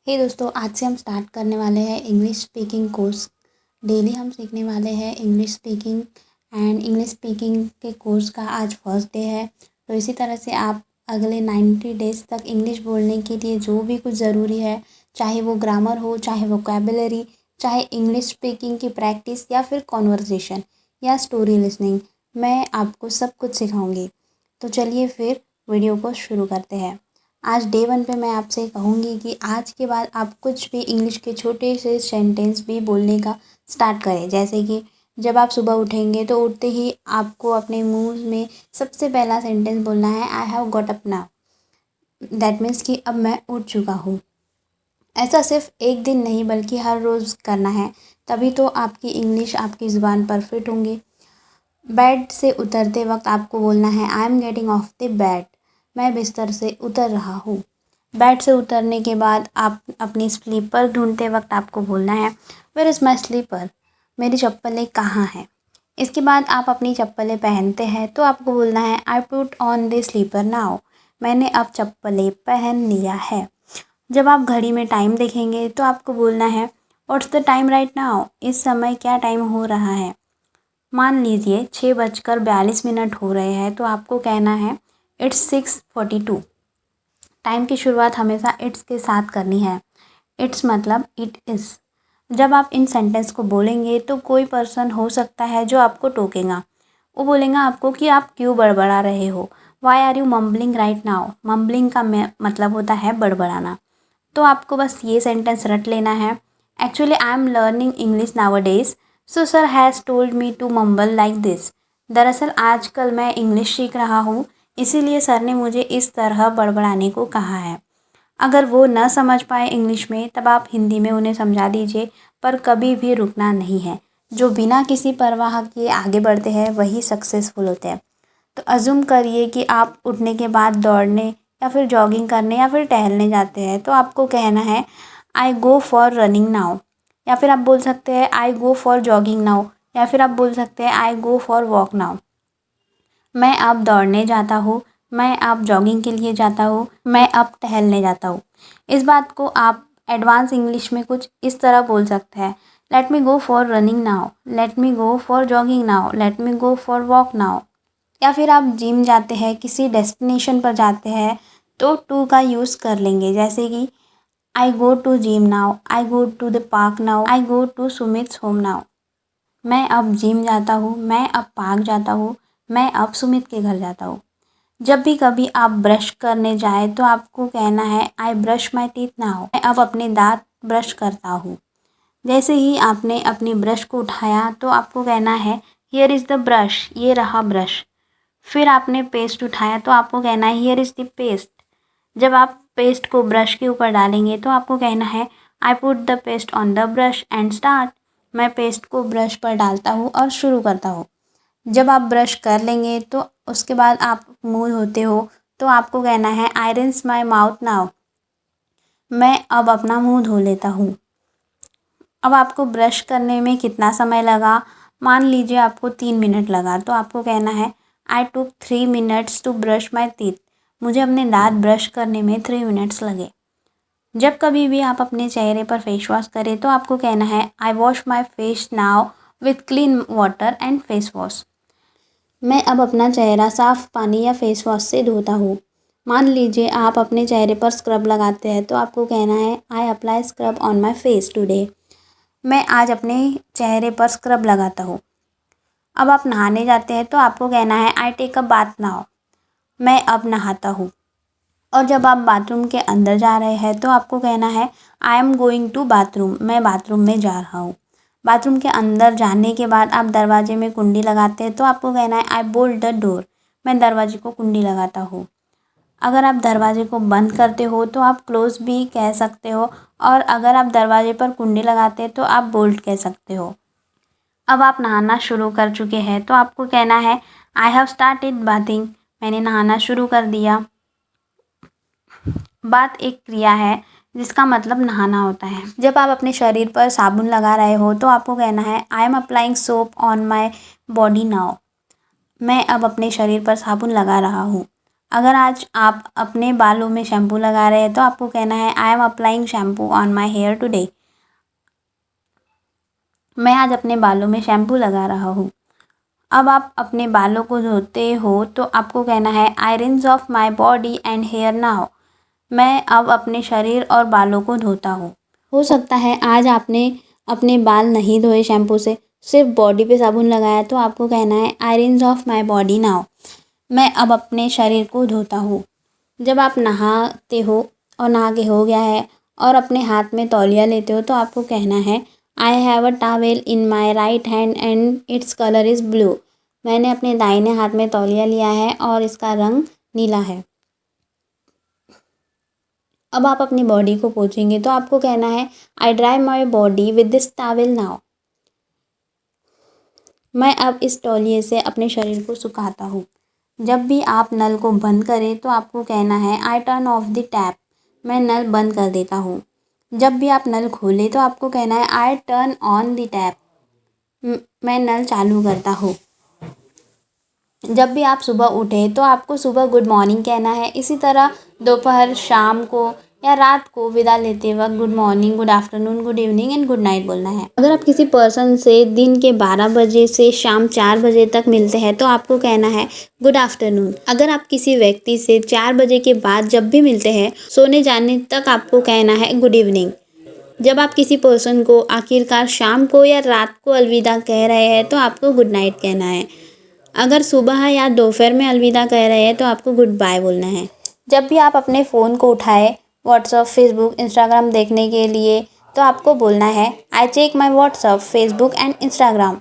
हे दोस्तों, आज से हम स्टार्ट करने वाले हैं इंग्लिश स्पीकिंग कोर्स। डेली हम सीखने वाले हैं English speaking and English speaking के कोर्स का आज फर्स्ट डे है। तो इसी तरह से आप अगले 90 डेज़ तक इंग्लिश बोलने के लिए जो भी कुछ ज़रूरी है, चाहे वो ग्रामर हो, चाहे वोकैबुलरी, चाहे इंग्लिश स्पीकिंग की प्रैक्टिस या फिर कॉन्वर्जेसन या स्टोरी लिसनिंग, मैं आपको सब कुछ सिखाऊंगी। तो चलिए फिर वीडियो को शुरू करते हैं। आज डे 1 पे मैं आपसे कहूँगी कि आज के बाद आप कुछ भी इंग्लिश के छोटे से सेंटेंस भी बोलने का स्टार्ट करें। जैसे कि जब आप सुबह उठेंगे तो उठते ही आपको अपने मुंह में सबसे पहला सेंटेंस बोलना है, I have got up now. That means कि अब मैं उठ चुका हूँ। ऐसा सिर्फ एक दिन नहीं बल्कि हर रोज़ करना है, तभी तो आपकी इंग्लिश, आपकी ज़ुबान परफेक्ट होंगी। बेड से उतरते वक्त आपको बोलना है, I am getting off the bed. मैं बिस्तर से उतर रहा हूँ। बेड से उतरने के बाद आप अपनी स्लीपर ढूंढते वक्त आपको बोलना है, वेयर इज़ माई स्लीपर। मेरी चप्पलें कहाँ हैं। इसके बाद आप अपनी चप्पलें पहनते हैं तो आपको बोलना है, I put on the slipper now. मैंने अब चप्पलें पहन लिया है। जब आप घड़ी में टाइम देखेंगे तो आपको बोलना है, what's the time right now. इस समय क्या टाइम हो रहा है। मान लीजिए 6:42 हो रहे हैं तो आपको कहना है, इट्स 6:42। टाइम की शुरुआत हमेशा इट्स के साथ करनी है। इट्स मतलब इट इज़। जब आप इन सेंटेंस को बोलेंगे तो कोई पर्सन हो सकता है जो आपको टोकेगा। वो बोलेगा आपको कि आप क्यों बड़बड़ा रहे हो। Why are you mumbling right now. Mumbling का मतलब होता है बड़बड़ाना। तो आपको बस ये सेंटेंस रट लेना है, actually I am learning English nowadays, so sir has told me to mumble like this. दरअसल आजकल मैं इंग्लिश सीख रहा हूँ, इसीलिए सर ने मुझे इस तरह बड़बड़ाने को कहा है। अगर वो न समझ पाए इंग्लिश में तब आप हिंदी में उन्हें समझा दीजिए, पर कभी भी रुकना नहीं है। जो बिना किसी परवाह किए आगे बढ़ते हैं वही सक्सेसफुल होते हैं। तो अज़्यूम करिए कि आप उठने के बाद दौड़ने या फिर जॉगिंग करने या फिर टहलने जाते हैं, तो आपको कहना है, आई गो फॉर रनिंग नाउ। या फिर आप बोल सकते हैं, आई गो फॉर जॉगिंग नाउ। या फिर आप बोल सकते हैं, आई गो फॉर वॉक नाउ। मैं अब दौड़ने जाता हूँ, मैं अब जॉगिंग के लिए जाता हूँ, मैं अब टहलने जाता हूँ। इस बात को आप एडवांस इंग्लिश में कुछ इस तरह बोल सकते हैं, let me go for running now, let me go for jogging now, let me go for walk now. या फिर आप जिम जाते हैं, किसी डेस्टिनेशन पर जाते हैं तो टू का यूज़ कर लेंगे। जैसे कि I go to gym now, I go to the park now, I go to Sumit's home now. मैं अब जिम जाता हूँ, मैं अब पार्क जाता हूँ, मैं अब सुमित के घर जाता हूँ। जब भी कभी आप ब्रश करने जाए तो आपको कहना है, I brush my teeth now. मैं अब अपने दांत ब्रश करता हूँ। जैसे ही आपने अपनी ब्रश को उठाया तो आपको कहना है, हियर इज़ द ब्रश। ये रहा ब्रश। फिर आपने पेस्ट उठाया तो आपको कहना है, हियर इज़ द पेस्ट। जब आप पेस्ट को ब्रश के ऊपर डालेंगे तो आपको कहना है, I put the paste on the brush and start. मैं पेस्ट को ब्रश पर डालता हूँ और शुरू करता हूँ। जब आप ब्रश कर लेंगे तो उसके बाद आप मुंह धोते हो तो आपको कहना है, I rinse my mouth now. मैं अब अपना मुंह धो लेता हूँ। अब आपको ब्रश करने में कितना समय लगा। मान लीजिए आपको 3 मिनट लगा तो आपको कहना है, I took 3 minutes to brush my teeth. मुझे अपने दांत ब्रश करने में 3 मिनट्स लगे। जब कभी भी आप अपने चेहरे पर फेस वॉश करें तो आपको कहना है, I wash my face now with clean water and face wash. मैं अब अपना चेहरा साफ़ पानी या फेस वॉश से धोता हूँ। मान लीजिए आप अपने चेहरे पर स्क्रब लगाते हैं तो आपको कहना है, I apply scrub on my face today. मैं आज अपने चेहरे पर स्क्रब लगाता हूँ। अब आप नहाने जाते हैं तो आपको कहना है, I take a bath now. मैं अब नहाता हूँ। और जब आप बाथरूम के अंदर जा रहे हैं तो आपको कहना है, I am going to bathroom. मैं बाथरूम में जा रहा हूँ। बाथरूम के अंदर जाने के बाद आप दरवाजे में कुंडी लगाते हैं तो आपको कहना है, आई बोल्ट द डोर। मैं दरवाजे को कुंडी लगाता हूँ। अगर आप दरवाजे को बंद करते हो तो आप क्लोज़ भी कह सकते हो, और अगर आप दरवाजे पर कुंडी लगाते हैं तो आप बोल्ट कह सकते हो। अब आप नहाना शुरू कर चुके हैं तो आपको कहना है, आई हैव स्टार्टेड बाथिंग। मैंने नहाना शुरू कर दिया। बात एक क्रिया है जिसका मतलब नहाना होता है। जब आप अपने शरीर पर साबुन लगा रहे हो तो आपको कहना है, I am applying soap on my body now. मैं अब अपने शरीर पर साबुन लगा रहा हूँ। अगर आज आप अपने बालों में शैम्पू लगा रहे हैं तो आपको कहना है I am applying shampoo on my here today. मैं आज अपने बालों में शैम्पू लगा रहा हूँ। अब आप अपने बालों को धोते हो तो आपको कहना है I rinse off my body and hair now. मैं अब अपने शरीर और बालों को धोता हूँ। हो सकता है आज आपने अपने बाल नहीं धोए शैम्पू से, सिर्फ बॉडी पे साबुन लगाया, तो आपको कहना है I rinse off my body now. मैं अब अपने शरीर को धोता हूँ। जब आप नहाते हो और नहा के हो गया है और अपने हाथ में तौलिया लेते हो तो आपको कहना है I have a towel in my right hand and its colour is blue. मैंने अपने दाहिने हाथ में तौलिया लिया है और इसका रंग नीला है। अब आप अपनी बॉडी को पोंछेंगे तो आपको कहना है I dry my body with this towel now. मैं अब इस तौलिए से अपने शरीर को सुखाता हूँ। जब भी आप नल को बंद करें तो आपको कहना है I turn off the tap. मैं नल बंद कर देता हूँ। जब भी आप नल खोलें तो आपको कहना है I turn on the tap. मैं नल चालू करता हूँ। जब भी आप सुबह उठें तो आपको सुबह गुड मॉर्निंग कहना है। इसी तरह दोपहर, शाम को या रात को विदा लेते वक्त good morning, good afternoon, good evening and good night बोलना है। अगर आप किसी पर्सन से दिन के 12 बजे से शाम 4 बजे तक मिलते हैं तो आपको कहना है गुड आफ्टरनून। अगर आप किसी व्यक्ति से 4 बजे के बाद जब भी मिलते हैं सोने जाने तक आपको कहना है गुड इवनिंग। जब आप किसी पर्सन को आखिरकार शाम को या रात को अलविदा कह रहे हैं तो आपको गुड नाइट कहना है। अगर सुबह या दोपहर में अलविदा कह रहे हैं तो आपको गुड बाय बोलना है। जब भी आप अपने फ़ोन को उठाएं व्हाट्सअप, फेसबुक, इंस्टाग्राम देखने के लिए तो आपको बोलना है I check my WhatsApp, Facebook and Instagram.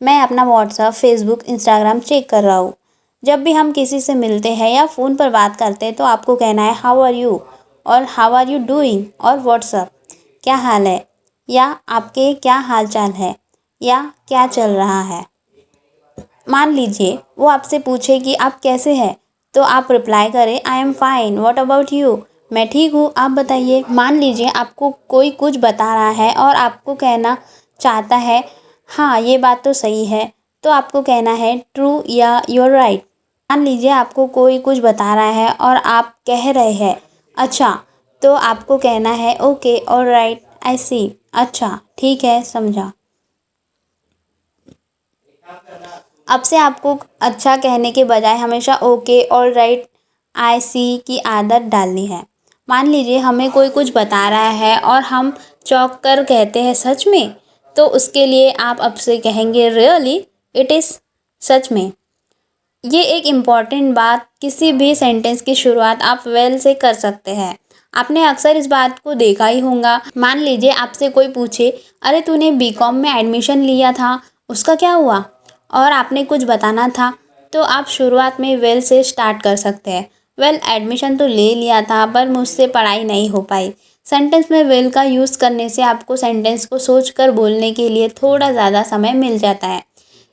मैं अपना व्हाट्सअप, फेसबुक, इंस्टाग्राम चेक कर रहा हूँ। जब भी हम किसी से मिलते हैं या फ़ोन पर बात करते हैं तो आपको कहना है हाउ आर यू और हाउ आर यू डूइंग और व्हाट्सअप क्या हाल है या आपके क्या हाल चाल है या क्या चल रहा है। मान लीजिए वो आपसे पूछे कि आप कैसे हैं तो आप रिप्लाई करें I am fine, what about you. मैं ठीक हूँ, आप बताइए। मान लीजिए आपको कोई कुछ बता रहा है और आपको कहना चाहता है हाँ ये बात तो सही है, तो आपको कहना है ट्रू या यूर राइट। मान लीजिए आपको कोई कुछ बता रहा है और आप कह रहे हैं अच्छा, तो आपको कहना है ओके ऑल राइट आई सी। अच्छा ठीक है, समझा। अब से आपको अच्छा कहने के बजाय हमेशा ओके ऑल राइट आई सी की आदत डालनी है। मान लीजिए हमें कोई कुछ बता रहा है और हम चौंक कर कहते हैं सच में, तो उसके लिए आप अब से कहेंगे रियली, इट इज़, सच में। ये एक इम्पॉर्टेंट बात, किसी भी सेंटेंस की शुरुआत आप वेल से कर सकते हैं। आपने अक्सर इस बात को देखा ही होगा। मान लीजिए आपसे कोई पूछे अरे तूने बीकॉम में एडमिशन लिया था, उसका क्या हुआ, और आपने कुछ बताना था, तो आप शुरुआत में वेल से स्टार्ट कर सकते हैं। वेल एडमिशन तो ले लिया था पर मुझसे पढ़ाई नहीं हो पाई। सेंटेंस में वेल का यूज़ करने से आपको सेंटेंस को सोचकर बोलने के लिए थोड़ा ज़्यादा समय मिल जाता है।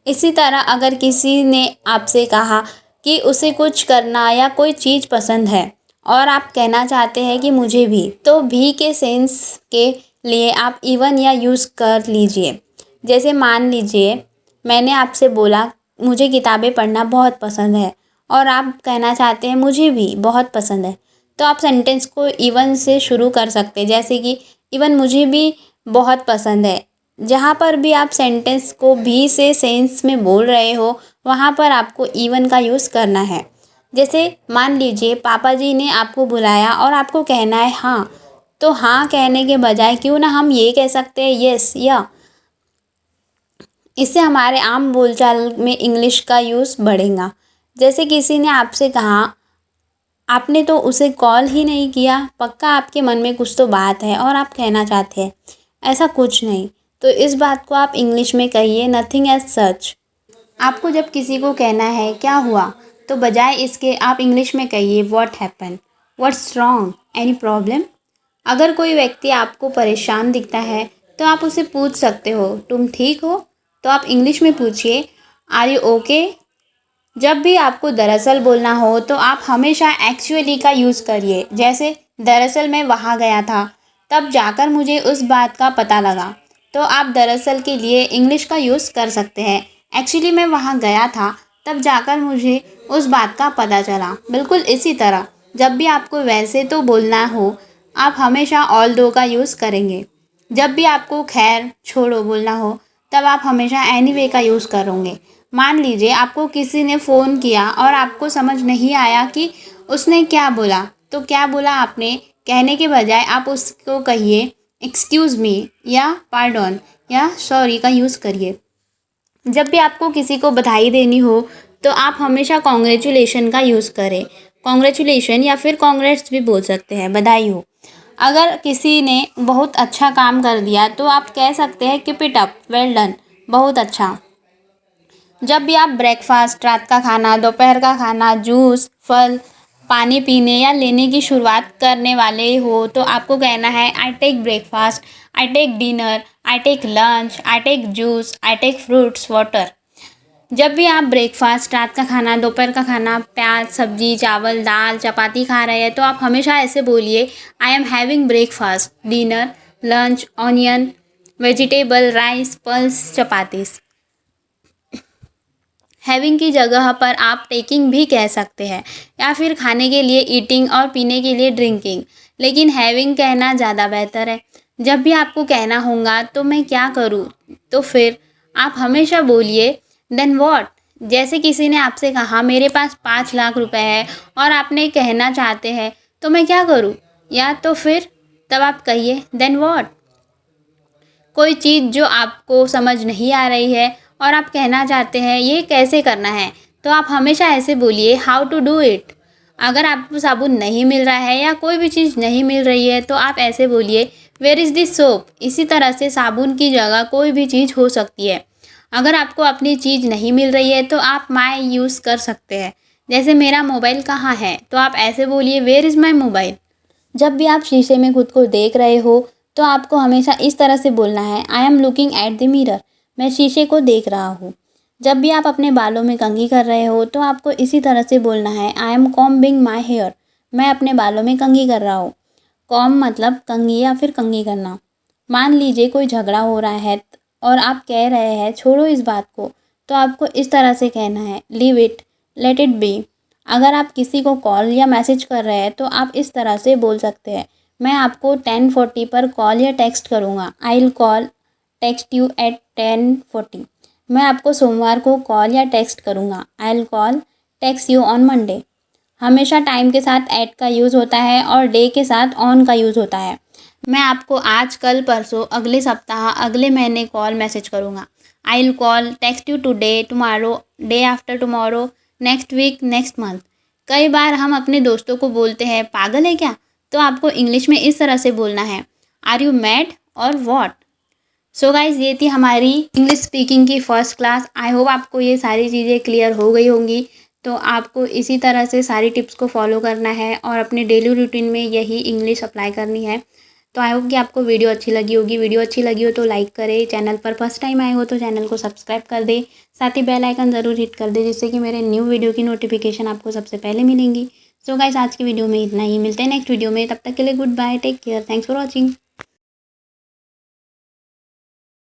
इसी तरह अगर किसी ने आपसे कहा कि उसे कुछ करना या कोई चीज़ पसंद है और आप कहना चाहते हैं कि मुझे भी, तो भी के सेंस के लिए आप इवन या यूज़ कर लीजिए। जैसे मान लीजिए मैंने आपसे बोला मुझे किताबें पढ़ना बहुत पसंद है और आप कहना चाहते हैं मुझे भी बहुत पसंद है, तो आप सेंटेंस को इवन से शुरू कर सकते हैं। जैसे कि इवन मुझे भी बहुत पसंद है। जहाँ पर भी आप सेंटेंस को भी से सेंस में बोल रहे हो वहाँ पर आपको इवन का यूज़ करना है। जैसे मान लीजिए पापा जी ने आपको बुलाया और आपको कहना है हाँ, तो हाँ कहने के बजाय क्यों ना हम ये कह सकते हैं यस या। इससे हमारे आम बोलचाल में इंग्लिश का यूज़ बढ़ेगा। जैसे किसी ने आपसे कहा आपने तो उसे कॉल ही नहीं किया, पक्का आपके मन में कुछ तो बात है और आप कहना चाहते हैं ऐसा कुछ नहीं, तो इस बात को आप इंग्लिश में कहिए नथिंग एज सच। आपको जब किसी को कहना है क्या हुआ, तो बजाय इसके आप इंग्लिश में कहिए what happen, what's wrong, any problem. अगर कोई व्यक्ति आपको परेशान दिखता है तो आप उसे पूछ सकते हो तुम ठीक हो, तो आप इंग्लिश में पूछिए आर यू ओके। जब भी आपको दरअसल बोलना हो तो आप हमेशा एक्चुअली का यूज़ करिए। जैसे दरअसल मैं वहाँ गया था, तब जाकर मुझे उस बात का पता लगा, तो आप दरअसल के लिए इंग्लिश का यूज़ कर सकते हैं। एक्चुअली मैं वहाँ गया था तब जाकर मुझे उस बात का पता चला। बिल्कुल इसी तरह जब भी आपको वैसे तो बोलना हो, आप हमेशा ऑल्दो का यूज़ करेंगे। जब भी आपको खैर छोड़ो बोलना हो, तब आप हमेशा एनीवे का यूज़ करोगे। मान लीजिए आपको किसी ने फ़ोन किया और आपको समझ नहीं आया कि उसने क्या बोला, तो क्या बोला आपने कहने के बजाय आप उसको कहिए एक्सक्यूज़ मी या पार्डन या सॉरी का यूज़ करिए। जब भी आपको किसी को बधाई देनी हो, तो आप हमेशा कॉन्ग्रेचुलेशन का यूज़ करें। कॉन्ग्रेचुलेशन या फिर कॉन्ग्रेट्स भी बोल सकते हैं, बधाई हो। अगर किसी ने बहुत अच्छा काम कर दिया तो आप कह सकते हैं keep it up, well done, बहुत अच्छा। जब भी आप ब्रेकफास्ट, रात का खाना, दोपहर का खाना, जूस, फल, पानी पीने या लेने की शुरुआत करने वाले हो, तो आपको कहना है I take breakfast, I take dinner, I take lunch, I take juice, I take fruits, water. जब भी आप ब्रेकफास्ट, रात का खाना, दोपहर का खाना, प्याज, सब्जी, चावल, दाल, चपाती खा रहे हैं, तो आप हमेशा ऐसे बोलिए I am having breakfast, dinner, lunch, onion, vegetable, rice, pulse, chapatis. Having की जगह पर आप टेकिंग भी कह सकते हैं, या फिर खाने के लिए ईटिंग और पीने के लिए ड्रिंकिंग, लेकिन हैविंग कहना ज़्यादा बेहतर है। जब भी आपको कहना होगा तो मैं क्या करूँ, तो फिर आप हमेशा बोलिए देन व्हाट। जैसे किसी ने आपसे कहा मेरे पास 5 लाख रुपए है और आपने कहना चाहते हैं तो मैं क्या करूँ, या तो फिर तब आप कहिए देन व्हाट। कोई चीज़ जो आपको समझ नहीं आ रही है और आप कहना चाहते हैं ये कैसे करना है, तो आप हमेशा ऐसे बोलिए हाउ टू डू इट। अगर आपको साबुन नहीं मिल रहा है या कोई भी चीज़ नहीं मिल रही है, तो आप ऐसे बोलिए वेयर इज़ दिस सोप। इसी तरह से साबुन की जगह कोई भी चीज़ हो सकती है। अगर आपको अपनी चीज़ नहीं मिल रही है तो आप माय यूज़ कर सकते हैं। जैसे मेरा मोबाइल कहाँ है, तो आप ऐसे बोलिए वेयर इज़ माय मोबाइल। जब भी आप शीशे में खुद को देख रहे हो, तो आपको हमेशा इस तरह से बोलना है I am looking at the mirror, मैं शीशे को देख रहा हूँ। जब भी आप अपने बालों में कंघी कर रहे हो, तो आपको इसी तरह से बोलना है I am combing my hair, मैं अपने बालों में कंघी कर रहा हूँ। कॉम मतलब कंघी या फिर कंघी करना। मान लीजिए कोई झगड़ा हो रहा है और आप कह रहे हैं छोड़ो इस बात को, तो आपको इस तरह से कहना है leave it, let it be. अगर आप किसी को कॉल या मैसेज कर रहे हैं, तो आप इस तरह से बोल सकते हैं मैं आपको 10:40 पर कॉल या टेक्स्ट करूँगा, I will call text you at 10:40। मैं आपको सोमवार को कॉल या टेक्स्ट करूँगा, I will call text you on Monday. हमेशा टाइम के साथ एट का यूज़ होता है और डे के साथ ऑन का यूज़ होता है। मैं आपको आज, कल, परसों, अगले सप्ताह, अगले महीने कॉल मैसेज करूँगा, I will call text you today, tomorrow, day after tomorrow, next week, next month. कई बार हम अपने दोस्तों को बोलते हैं पागल है क्या, तो आपको इंग्लिश में इस तरह से बोलना है आर यू मैड और वॉट। सो गाइज, ये थी हमारी इंग्लिश स्पीकिंग की फ़र्स्ट क्लास। आई होप आपको ये सारी चीज़ें क्लियर हो गई होंगी। तो आपको इसी तरह से सारी टिप्स को फॉलो करना है और अपने डेली रूटीन में यही इंग्लिश अप्लाई करनी है। तो आई होप कि आपको वीडियो अच्छी लगी होगी। वीडियो अच्छी लगी हो तो लाइक करें, चैनल पर फर्स्ट टाइम आए हो तो चैनल को सब्सक्राइब कर दे, साथ ही बेल आइकन ज़रूर हिट कर दे, जिससे कि मेरे न्यू वीडियो की नोटिफिकेशन आपको सबसे पहले मिलेंगी। सो गाइस, आज की वीडियो में इतना ही। मिलते हैं नेक्स्ट वीडियो में, तब तक के लिए goodbye, take care, thanks for watching.